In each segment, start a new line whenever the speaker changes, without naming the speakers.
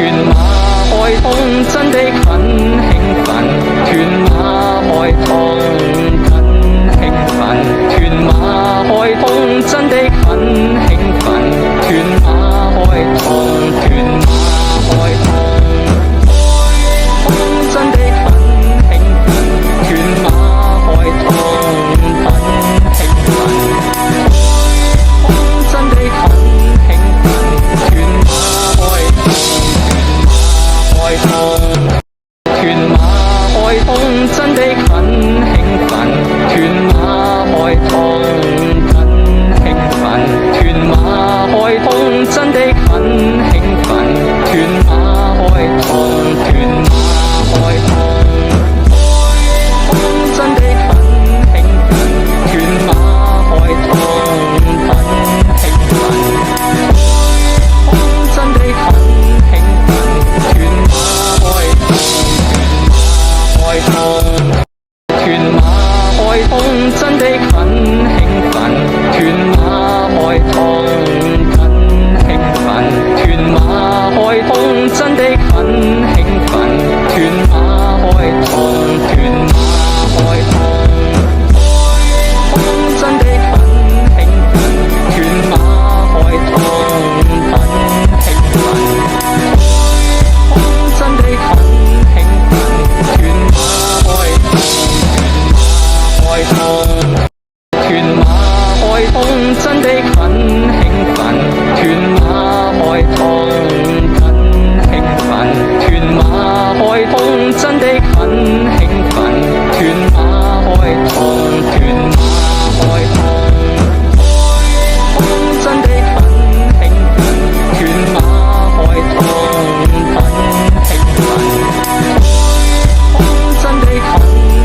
屯馬開通真的很興奮，屯馬開通很興奮，屯馬開通真的很興奮，屯馬開通，屯馬開通真的很興奮，屯馬開通很興奮，真的很興奮，屯馬開通，屯馬開通真的很興奮，屯馬開通很興奮，屯馬開通真的很興奮，屯馬開通，屯馬開通真的很興奮，屯馬開通很興奮，真的很興奮，屯馬開通，屯馬開通真的很興奮，屯馬開通很興奮，屯馬開通真的很興奮，屯馬開通，屯馬開通真的很興奮，屯馬開通很興奮，真的很興奮，屯馬開通，屯馬開通真的很興奮，屯馬開通很興奮，屯馬開通真的很興奮，屯馬開通，屯馬開通真的很興奮，屯馬開通很興奮，真的很興奮，屯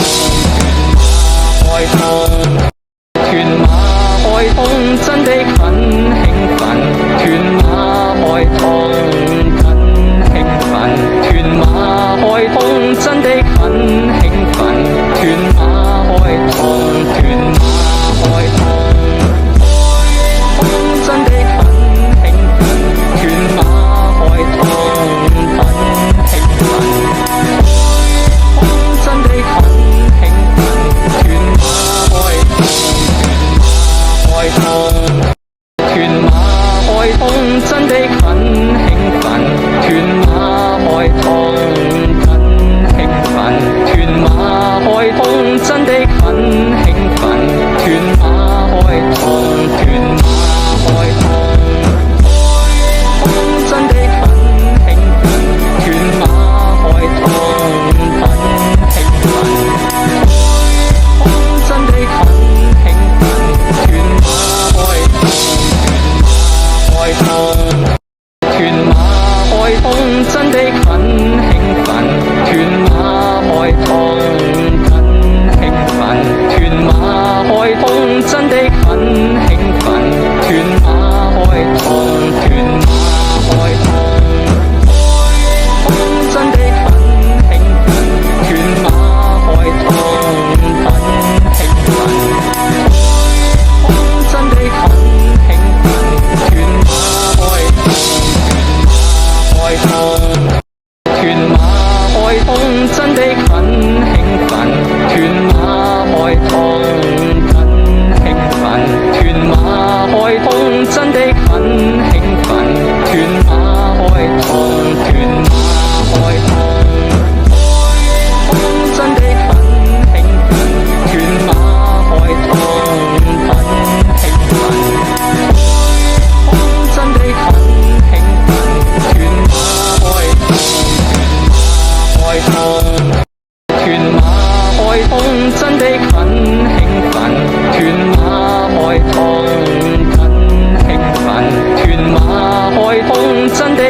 馬開通，屯馬開通真的很興奮，屯馬開通很興奮，屯馬開通真的很興奮，屯馬開通，屯馬開通真的很興奮，屯馬開通很興奮，真的很興奮，屯馬開通，屯馬開通真的很興奮，屯馬開通很興奮，屯馬開通真的很興奮，屯馬開通，屯馬開通真的很興奮，屯馬開通很興奮，真的很興奮，屯馬開通，屯馬開通真的很興奮，屯馬開通很興奮，屯馬開通真的很興奮，屯馬開通，屯馬開通真的很興奮，屯馬開通很興奮，真的很興奮，屯馬開通，屯馬開通真的很興奮，屯馬開通很興奮，屯馬開通真的很興奮，屯馬開通，屯馬開通真的很興奮，屯馬開通很興奮，真的很興奮，屯馬開通，屯馬開通真的很興奮，屯馬開通很興奮，屯馬開通真的